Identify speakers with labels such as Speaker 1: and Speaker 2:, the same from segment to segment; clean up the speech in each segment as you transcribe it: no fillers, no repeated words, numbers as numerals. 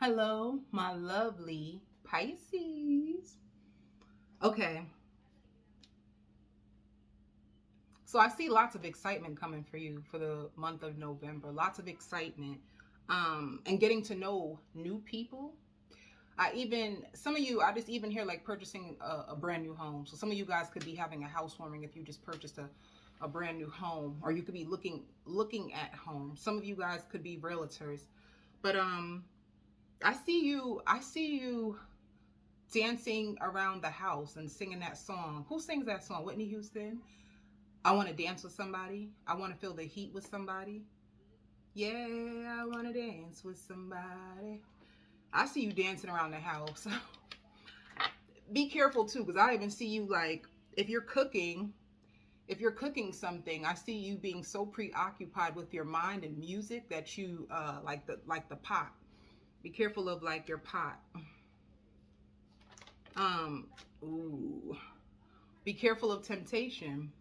Speaker 1: Hello, my lovely Pisces. Okay, so I see lots of excitement coming for you for the month of November. Lots of excitement, and getting to know new people. Some of you, I just even hear like purchasing a brand new home. So some of you guys could be having a housewarming if you just purchased a brand new home, or you could be looking at home. Some of you guys could be realtors, but I see you dancing around the house and singing that song. Who sings that song? Whitney Houston. I want to dance with somebody. I want to feel the heat with somebody. Yeah, I want to dance with somebody. I see you dancing around the house. Be careful too, because I even see you like if you're cooking. If you're cooking something, I see you being so preoccupied with your mind and music that you like the pot. Be careful of like your pot. Um, ooh. Be careful of temptation.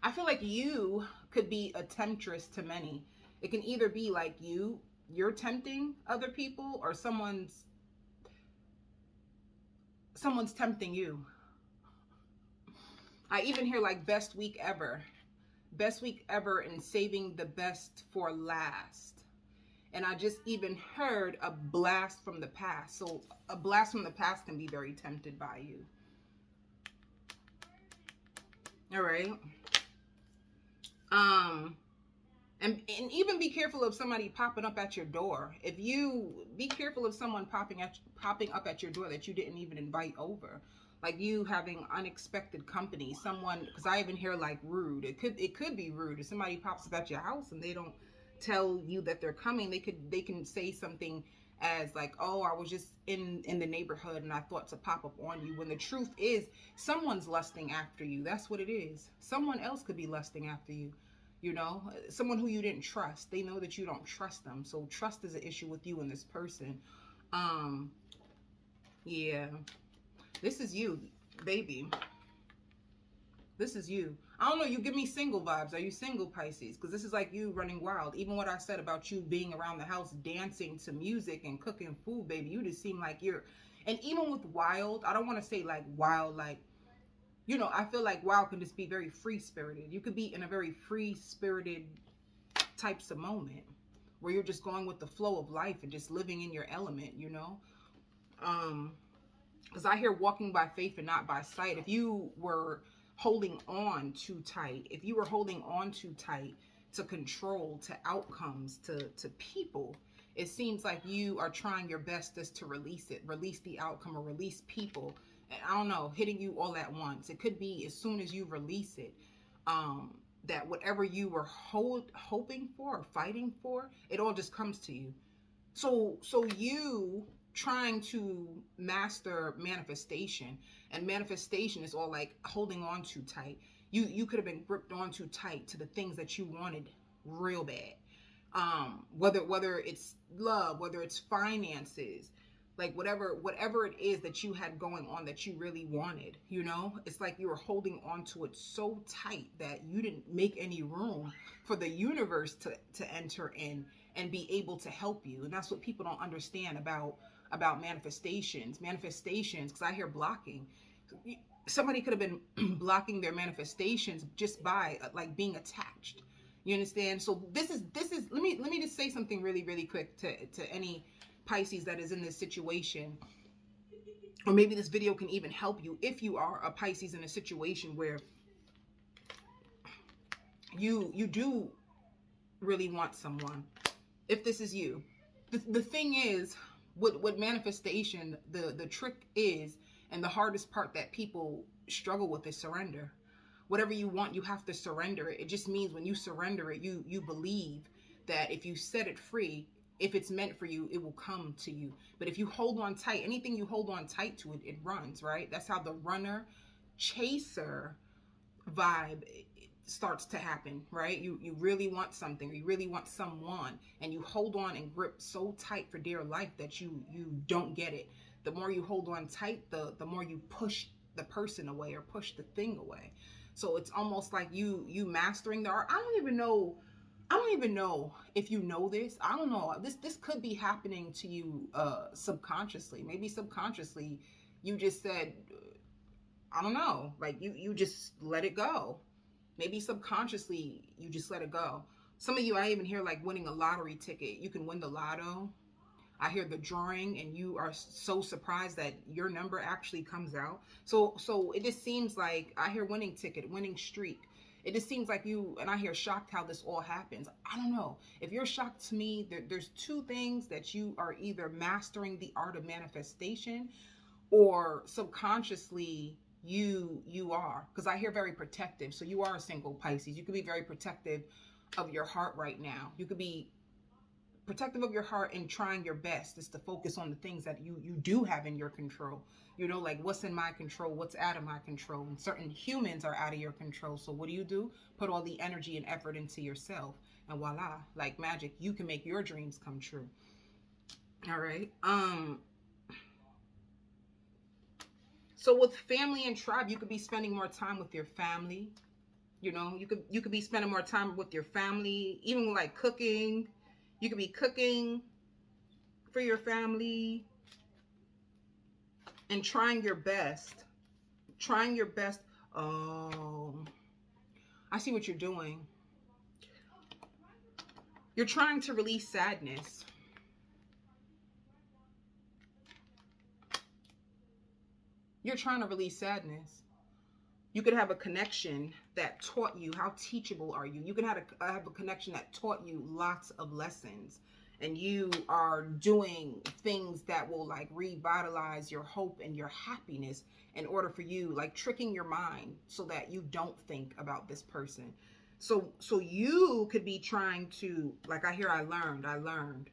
Speaker 1: I feel like you could be a temptress to many. It can either be like you're tempting other people, or someone's tempting you. I even hear like best week ever. Best week ever and saving the best for last. And I just even heard a blast from the past. So a blast from the past can be very tempted by you. All right. Um and even be careful of somebody popping up at your door. If you be careful of someone popping up at your door that you didn't even invite over, like you having unexpected company. Someone, because I even hear like rude. It could be rude if somebody pops up at your house and they don't tell you that they're coming. They can say something as like, oh, I was just in the neighborhood and I thought to pop up on you, when the truth is someone's lusting after you. That's what it is. Someone else could be lusting after you. Someone who you didn't trust. They know that you don't trust them. So trust is an issue with you and this person. Um, yeah. This is you, baby. This is you. I don't know, you give me single vibes. Are you single, Pisces? Because this is like you running wild. Even what I said about you being around the house dancing to music and cooking food, baby, you just seem like you're. And even with wild, I don't want to say like wild, like, I feel like wild can just be very free spirited. You could be in a very free spirited types of moment where you're just going with the flow of life and just living in your element. Um, because I hear walking by faith and not by sight. If you were holding on too tight, if you were holding on too tight to control, to outcomes, to people, it seems like you are trying your best just to release it, release the outcome, or release people. And I don't know, hitting you all at once. It could be as soon as you release it, that whatever you were hoping for or fighting for, it all just comes to you. So you trying to master manifestation, and manifestation is all like holding on too tight. You could have been gripped on too tight to the things that you wanted real bad. Whether it's love, whether it's finances, like whatever it is that you had going on that you really wanted, it's like you were holding on to it so tight that you didn't make any room for the universe to enter in and be able to help you. And that's what people don't understand about manifestations, because I hear blocking. Somebody could have been blocking their manifestations just by like being attached. You understand? So this is let me just say something really really quick to any Pisces that is in this situation. Or maybe this video can even help you if you are a Pisces in a situation where you do really want someone. If this is you, the thing is, what manifestation, the trick is, and the hardest part that people struggle with, is surrender. Whatever you want, you have to surrender it. It just means when you surrender it, you believe that if you set it free, if it's meant for you, it will come to you. But if you hold on tight, anything you hold on tight to, it runs, right? That's how the runner chaser vibe starts to happen, right? You really want something, or you really want someone, and you hold on and grip so tight for dear life that you don't get it. The more you hold on tight, the more you push the person away or push the thing away. So it's almost like you mastering the art. I don't even know I don't even know if you know this. I don't know. This could be happening to you subconsciously. Maybe subconsciously you just said, I don't know, like you just let it go. Maybe subconsciously you just let it go. Some of you, I even hear like winning a lottery ticket. You can win the lotto. I hear the drawing and you are so surprised that your number actually comes out. So it just seems like I hear winning ticket, winning streak. It just seems like you, and I hear shocked how this all happens. I don't know. If you're shocked to me, there's two things that you are either mastering the art of manifestation or subconsciously you are, because I hear very protective. So you are a single Pisces. You could be very protective of your heart right now. You could be protective of your heart and trying your best is to focus on the things that you do have in your control. You know, like what's in my control, what's out of my control. And certain humans are out of your control. So what do? Put all the energy and effort into yourself, and voila, like magic, you can make your dreams come true. All right. So with family and tribe, you could be spending more time with your family. You know, you could be spending more time with your family, even like cooking. You could be cooking for your family and trying your best. Trying your best. Oh, I see what you're doing. You're trying to release sadness. You're trying to release sadness. You could have a connection that taught you. How teachable are you? You can have a connection that taught you lots of lessons. And you are doing things that will like revitalize your hope and your happiness in order for you, like tricking your mind so that you don't think about this person. So you could be trying to, like I hear I learned.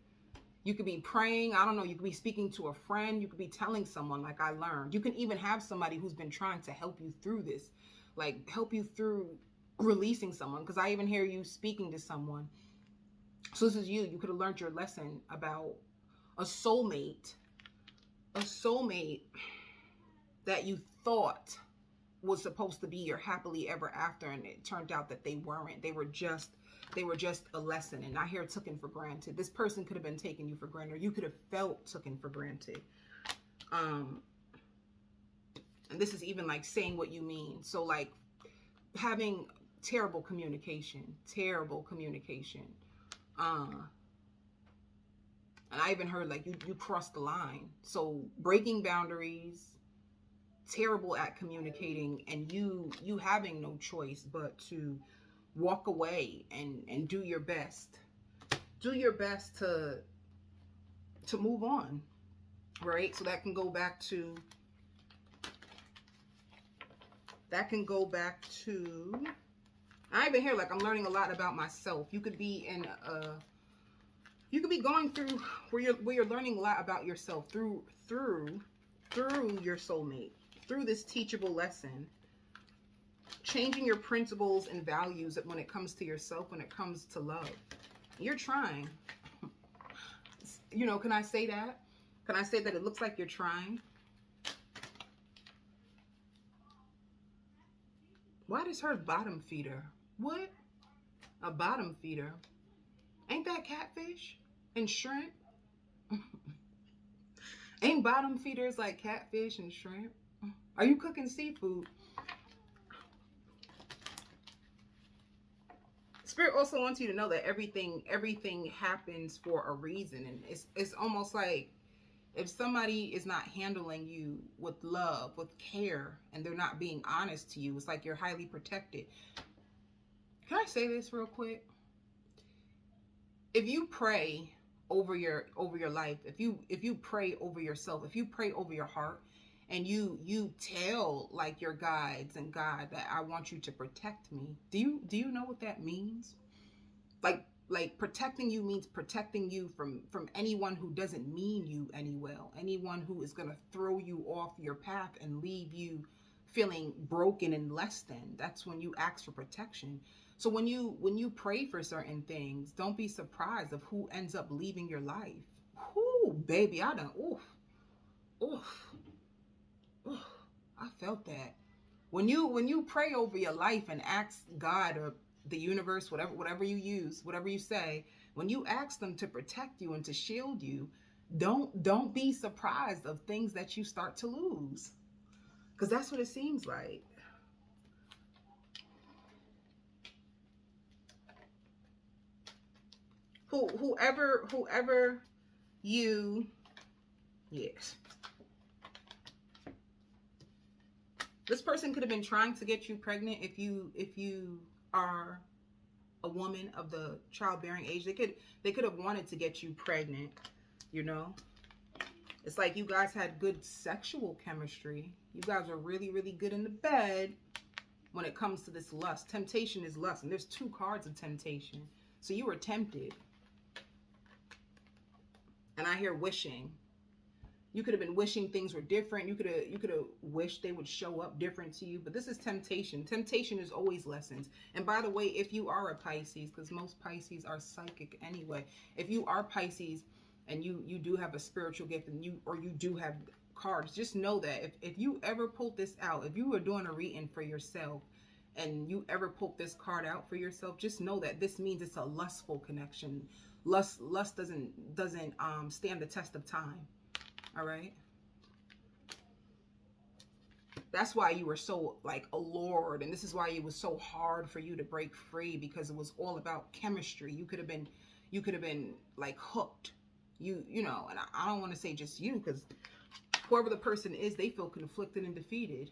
Speaker 1: You could be praying. I don't know. You could be speaking to a friend. You could be telling someone like I learned. You can even have somebody who's been trying to help you through this, like help you through releasing someone. Because I even hear you speaking to someone. So this is you. You could have learned your lesson about a soulmate that you thought was supposed to be your happily ever after, and it turned out that they weren't. They were just a lesson. And I hear taken for granted. This person could have been taking you for granted, or you could have felt taken for granted. And this is even like saying what you mean. So like having terrible communication. And I even heard like you crossed the line. So breaking boundaries, terrible at communicating, and you having no choice but to walk away and do your best. Do your best to move on, right? So that can go back to I even hear like I'm learning a lot about myself. You could be in you could be going through where you're learning a lot about yourself through your soulmate, through this teachable lesson. Changing your principles and values when it comes to yourself, when it comes to love. You're trying. You know, can I say that? Can I say that it looks like you're trying? Why does her bottom feeder? What? A bottom feeder? Ain't that catfish and shrimp? Ain't bottom feeders like catfish and shrimp? Are you cooking seafood? Spirit also wants you to know that everything happens for a reason. And it's almost like if somebody is not handling you with love, with care, and they're not being honest to you, it's like you're highly protected. Can I say this real quick? If you pray over your life, if you pray over yourself, if you pray over your heart, and you tell like your guides and God that I want you to protect me, do you know what that means? Like protecting you means protecting you from anyone who doesn't mean you any well, anyone who is gonna throw you off your path and leave you feeling broken and less than. That's when you ask for protection. So when you pray for certain things, don't be surprised of who ends up leaving your life. Whoo, baby, I done oof. I felt that. When you pray over your life and ask God to the universe, whatever you use, whatever you say, when you ask them to protect you and to shield you, don't be surprised of things that you start to lose, because that's what it seems like. Whoever you, yes, this person could have been trying to get you pregnant. If you are a woman of the childbearing age, they could have wanted to get you pregnant, you know. It's like you guys had good sexual chemistry. You guys are really, really good in the bed when it comes to this lust. Temptation is lust, and there's 2 cards of temptation. So you were tempted. And I hear wishing. You could have been wishing things were different. You could have wished they would show up different to you. But this is temptation. Temptation is always lessons. And by the way, if you are a Pisces, because most Pisces are psychic anyway, if you are Pisces and you do have a spiritual gift, and you do have cards, just know that if you ever pulled this out, if you were doing a reading for yourself and you ever pulled this card out for yourself, just know that this means it's a lustful connection. Lust doesn't stand the test of time. All right. That's why you were so like allured, and this is why it was so hard for you to break free, because it was all about chemistry. You could have been like hooked. You know, and I don't want to say just you, because whoever the person is, they feel conflicted and defeated.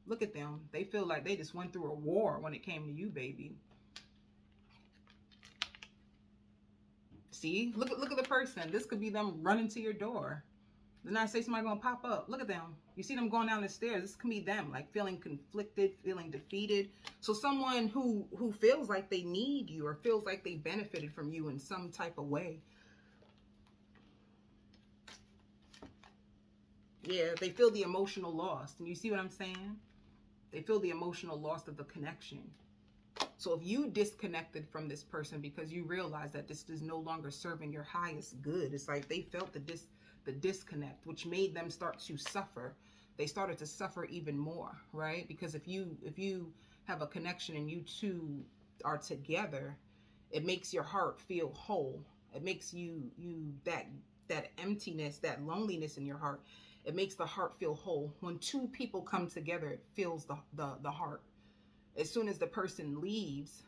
Speaker 1: Look at them. They feel like they just went through a war when it came to you, baby. See, look at the person. This could be them running to your door. Then I say somebody gonna pop up. Look at them. You see them going down the stairs. This can be them, like feeling conflicted, feeling defeated. So someone who feels like they need you, or feels like they benefited from you in some type of way. Yeah, they feel the emotional loss. And you see what I'm saying? They feel the emotional loss of the connection. So if you disconnected from this person because you realize that this is no longer serving your highest good, it's like they felt the disconnect, which made them start to suffer. They started to suffer even more, right? Because if you have a connection and you two are together, it makes your heart feel whole. It makes you that emptiness, that loneliness in your heart, it makes the heart feel whole. When 2 people come together, it fills the heart. As soon as the person leaves,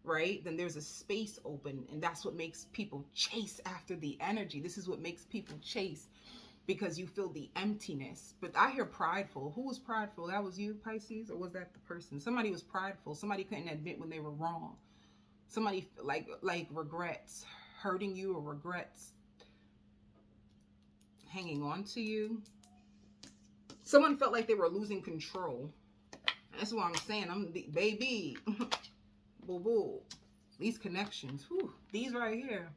Speaker 1: right, then there's a space open, and that's what makes people chase after the energy. This is what makes people chase, because you feel the emptiness. But I hear prideful. Who was prideful? That was you, Pisces, or was that the person? Somebody was prideful. Somebody couldn't admit when they were wrong. Somebody like regrets hurting you, or regrets hanging on to you. Someone felt like they were losing control. That's what I'm saying. Baby, boo boo. These connections, whew, these right here.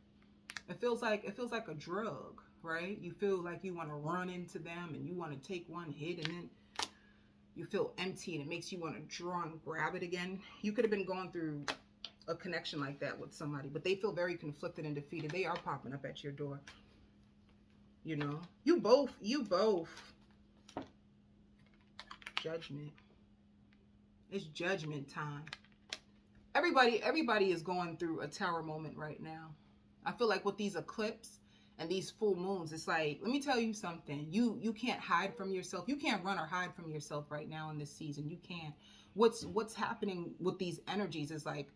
Speaker 1: It feels like a drug, right? You feel like you want to run into them and you want to take one hit, and then you feel empty, and it makes you want to draw and grab it again. You could have been going through a connection like that with somebody, but they feel very conflicted and defeated. They are popping up at your door. You know, you both. Judgment. It's judgment time. Everybody is going through a tower moment right now. I feel like with these eclipses and these full moons, it's like, let me tell you something. You can't hide from yourself. You can't run or hide from yourself right now in this season. You can't. What's happening with these energies is like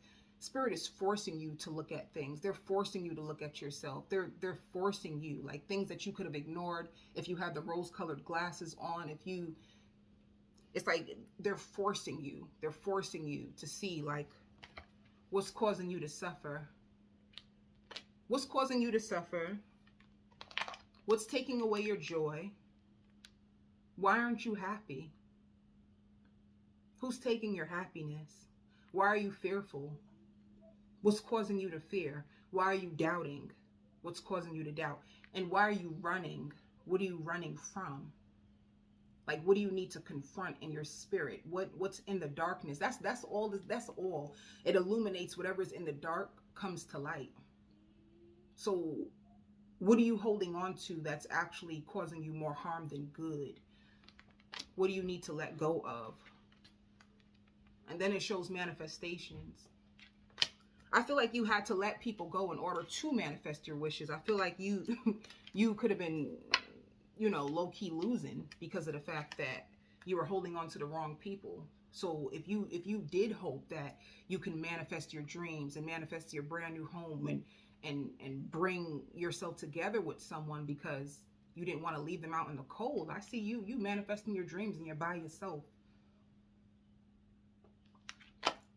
Speaker 1: Spirit is forcing you to look at things. They're forcing you to look at yourself. They're forcing you, like things that you could have ignored if you had the rose-colored glasses on. It's like they're forcing you. They're forcing you to see, like, what's causing you to suffer. What's causing you to suffer? What's taking away your joy? Why aren't you happy? Who's taking your happiness? Why are you fearful? What's causing you to fear? Why are you doubting? What's causing you to doubt? And why are you running? What are you running from? Like, what do you need to confront in your spirit? What's in the darkness? That's all. That's all. It illuminates whatever's in the dark comes to light. So what are you holding on to that's actually causing you more harm than good? What do you need to let go of? And then it shows manifestations. I feel like you had to let people go in order to manifest your wishes. I feel like you you could have been, you know, low-key losing because of the fact that you were holding on to the wrong people. So if you did hope that you can manifest your dreams and manifest your brand new home and bring yourself together with someone because you didn't want to leave them out in the cold, I see you manifesting your dreams and you're by yourself.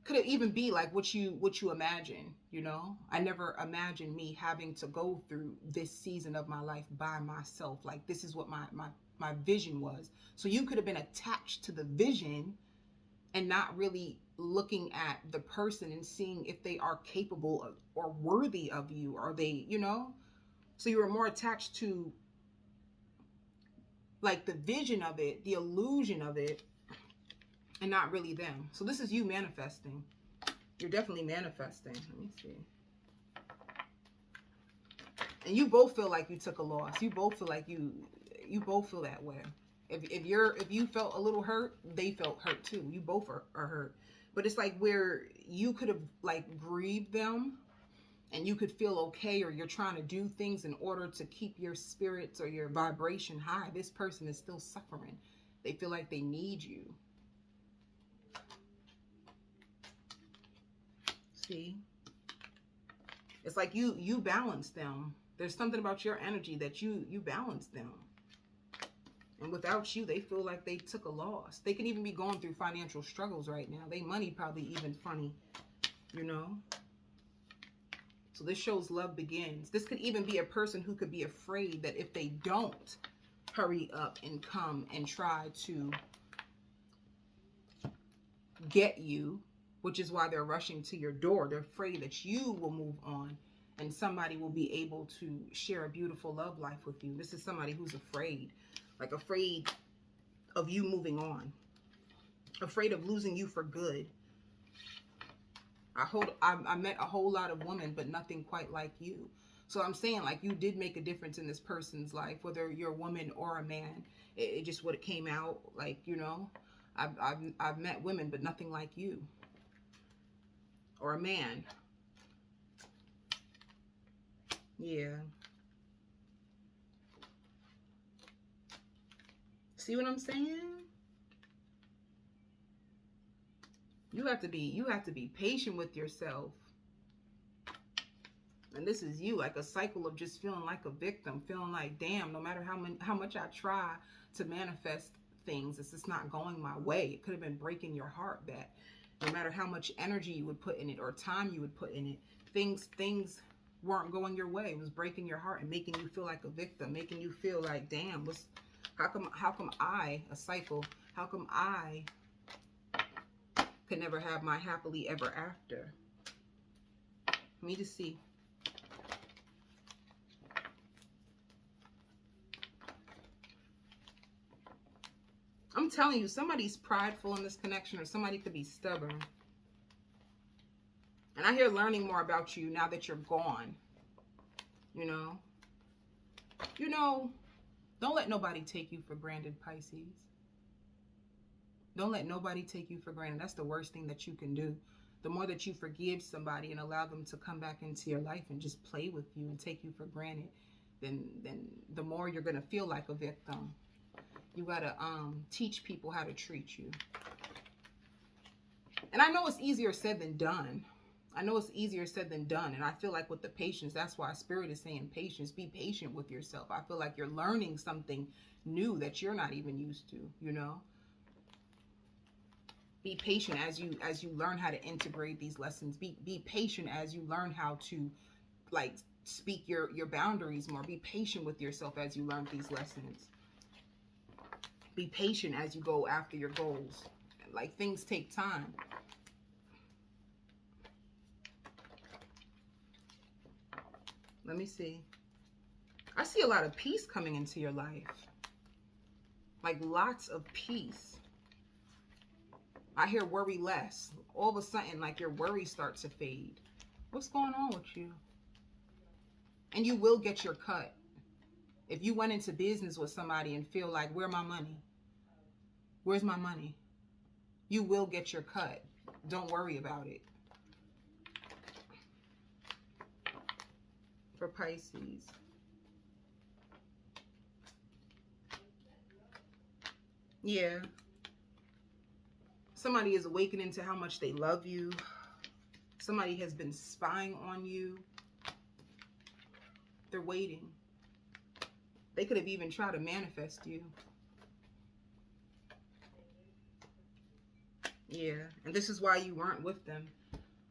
Speaker 1: Could it even be like what you imagine, you know? I never imagined me having to go through this season of my life by myself. Like, this is what my vision was. So you could have been attached to the vision and not really looking at the person and seeing if they are capable of, or worthy of you. Are they, you know? So you were more attached to like the vision of it, the illusion of it, and not really them. So this is you manifesting. You're definitely manifesting. Let me see. And you both feel like you took a loss. You both feel like you both feel that way. If you felt a little hurt, they felt hurt too. You both are hurt. But it's like where you could have like grieved them and you could feel okay, or you're trying to do things in order to keep your spirits or your vibration high. This person is still suffering. They feel like they need you. See? It's like you balance them. There's something about your energy that you balance them. And without you, they feel like they took a loss. They can even be going through financial struggles right now. They money probably even funny, you know? So this shows love begins. This could even be a person who could be afraid that if they don't hurry up and come and try to get you, which is why they're rushing to your door. They're afraid that you will move on and somebody will be able to share a beautiful love life with you. This is somebody who's afraid. Like afraid of you moving on. Afraid of losing you for good. I met a whole lot of women, but nothing quite like you. So I'm saying, like, you did make a difference in this person's life, whether you're a woman or a man. It just what it came out like, you know. I've met women, but nothing like you. Or a man. Yeah. See what I'm saying? You have to be patient with yourself. And this is you, like a cycle of just feeling like a victim, feeling like, damn, no matter how much I try to manifest things, it's just not going my way. It could have been breaking your heart that no matter how much energy you would put in it or time you would put in it, things weren't going your way. It was breaking your heart and making you feel like a victim, making you feel like, damn, how come I, a cycle, how come I could never have my happily ever after? Let me just see. I'm telling you, somebody's prideful in this connection, or somebody could be stubborn. And I hear learning more about you now that you're gone. You know? You know, don't let nobody take you for granted, Pisces. Don't let nobody take you for granted. That's the worst thing that you can do. The more that you forgive somebody and allow them to come back into your life and just play with you and take you for granted, then the more you're going to feel like a victim. You got to teach people how to treat you. And I know it's easier said than done. I know it's easier said than done. And I feel like with the patience, that's why Spirit is saying patience. Be patient with yourself. I feel like you're learning something new that you're not even used to, you know? Be patient as you learn how to integrate these lessons. Be patient as you learn how to, like, speak your boundaries more. Be patient with yourself as you learn these lessons. Be patient as you go after your goals. Like, things take time. Let me see. I see a lot of peace coming into your life. Like, lots of peace. I hear worry less. All of a sudden, like, your worry starts to fade. What's going on with you? And you will get your cut. If you went into business with somebody and feel like, where's my money? Where's my money? You will get your cut. Don't worry about it. For Pisces. Yeah. Somebody is awakening to how much they love you. Somebody has been spying on you. They're waiting. They could have even tried to manifest you. Yeah, and this is why you weren't with them.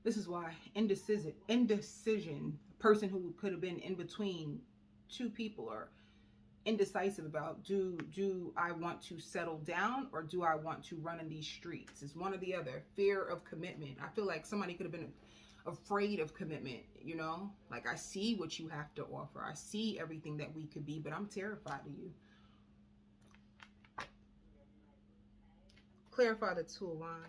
Speaker 1: This is why indecision, person who could have been in between two people, or indecisive about, do I want to settle down or do I want to run in these streets? It's one or the other. Fear of commitment. I feel like somebody could have been afraid of commitment, you know? Like, I see what you have to offer. I see everything that we could be, but I'm terrified of you. Clarify the Two of Wands.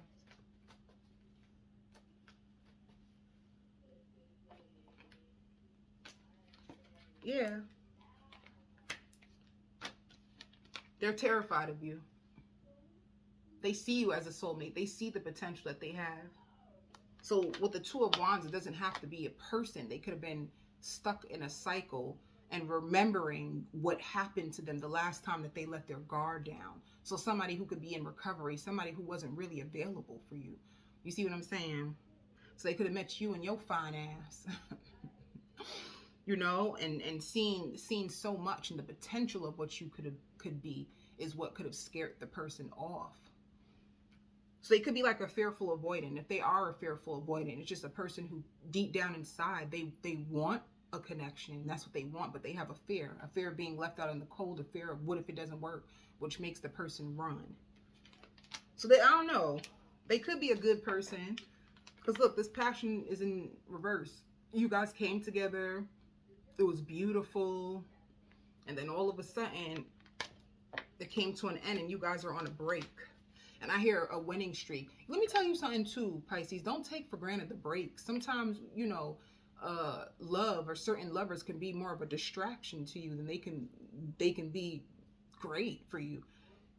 Speaker 1: Yeah. They're terrified of you. They see you as a soulmate. They see the potential that they have. So with the Two of Wands, it doesn't have to be a person. They could have been stuck in a cycle and remembering what happened to them the last time that they let their guard down. So somebody who could be in recovery, somebody who wasn't really available for you. You see what I'm saying? So they could have met you and your fine ass. You know, and seen so much, and the potential of what you could be is what could have scared the person off. So they could be like a fearful avoidant. If they are a fearful avoidant, it's just a person who deep down inside, they want a connection. That's what they want, but they have a fear of being left out in the cold, a fear of what if it doesn't work, which makes the person run. So I don't know. They could be a good person. Because look, this passion is in reverse. You guys came together. It was beautiful. And then all of a sudden, it came to an end and you guys are on a break. And I hear a winning streak. Let me tell you something too, Pisces. Don't take for granted the break. Sometimes, you know, love or certain lovers can be more of a distraction to you than they can be great for you.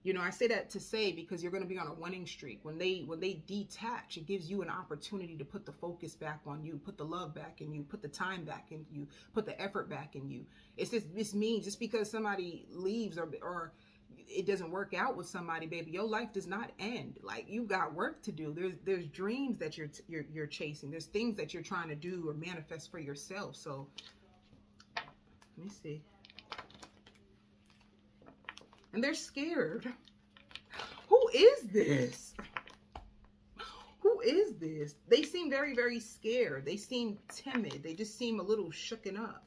Speaker 1: You know, I say that to say because you're going to be on a winning streak. When they detach, it gives you an opportunity to put the focus back on you, put the love back in you, put the time back in you, put the effort back in you. It's just, this means just because somebody leaves or it doesn't work out with somebody, baby, your life does not end. Like, you've got work to do. There's dreams that you're chasing. There's things that you're trying to do or manifest for yourself. So let me see. And they're scared. Who is this? Who is this? They seem very, very scared. They seem timid. They just seem a little shooken up.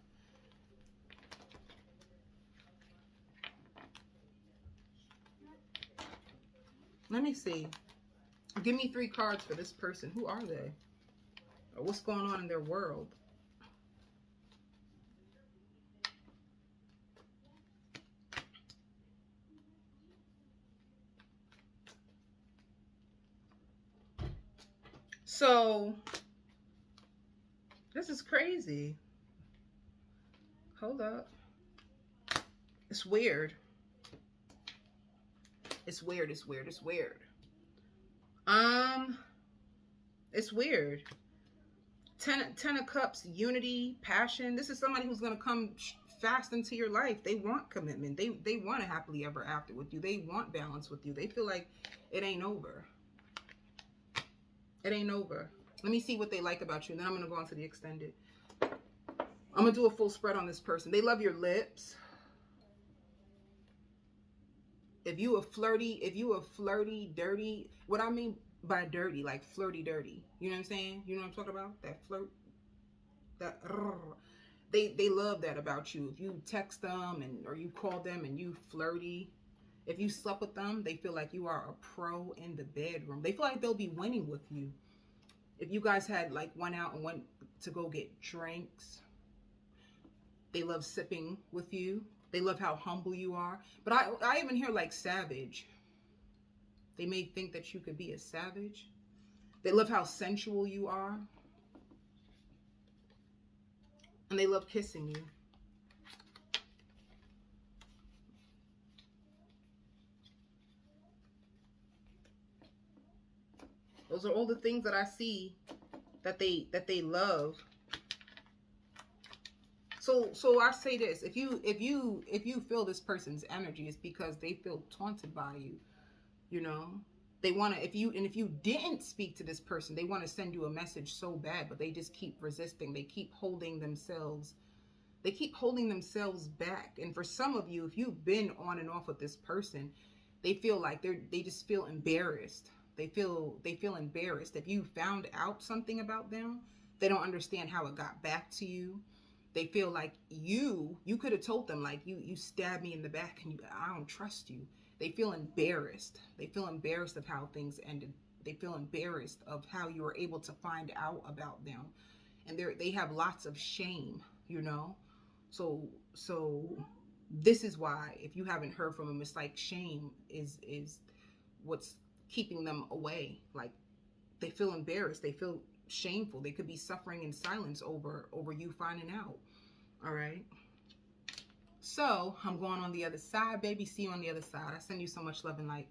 Speaker 1: Let me see. Give me 3 cards for this person. Who are they? Or what's going on in their world? So, this is crazy. Hold up. It's weird. It's weird, it's weird, it's weird. It's weird. Ten of Cups, unity, passion. This is somebody who's going to come fast into your life. They want commitment. They want a happily ever after with you. They want balance with you. They feel like it ain't over. It ain't over. Let me see what they like about you. And then I'm going to go on to the extended. I'm going to do a full spread on this person. They love your lips. If you a flirty, dirty, what I mean by dirty, like flirty, dirty. You know what I'm saying? You know what I'm talking about? That flirt. That, they love that about you. If you text them or you call them and you flirty, if you slept with them, they feel like you are a pro in the bedroom. They feel like they'll be winning with you. If you guys had like went out and went to go get drinks, they love sipping with you. They love how humble you are. But I even hear like savage. They may think that you could be a savage. They love how sensual you are. And they love kissing you. Those are all the things that I see that they love. So I say this, if you feel this person's energy, it's because they feel taunted by you, you know. They want to, if you didn't speak to this person, they want to send you a message so bad, but they just keep resisting. They keep holding themselves back. And for some of you, if you've been on and off with this person, they feel like they just feel embarrassed. They feel embarrassed. If you found out something about them, they don't understand how it got back to you. They feel like you could have told them, like, you stabbed me in the back and I don't trust you. They feel embarrassed. They feel embarrassed of how things ended. They feel embarrassed of how you were able to find out about them. And they have lots of shame, you know. So this is why, if you haven't heard from them, it's like shame is what's keeping them away. Like, they feel embarrassed. They feel shameful. They could be suffering in silence over you finding out. All right. So I'm going on the other side, baby. See you on the other side. I send you so much love and light.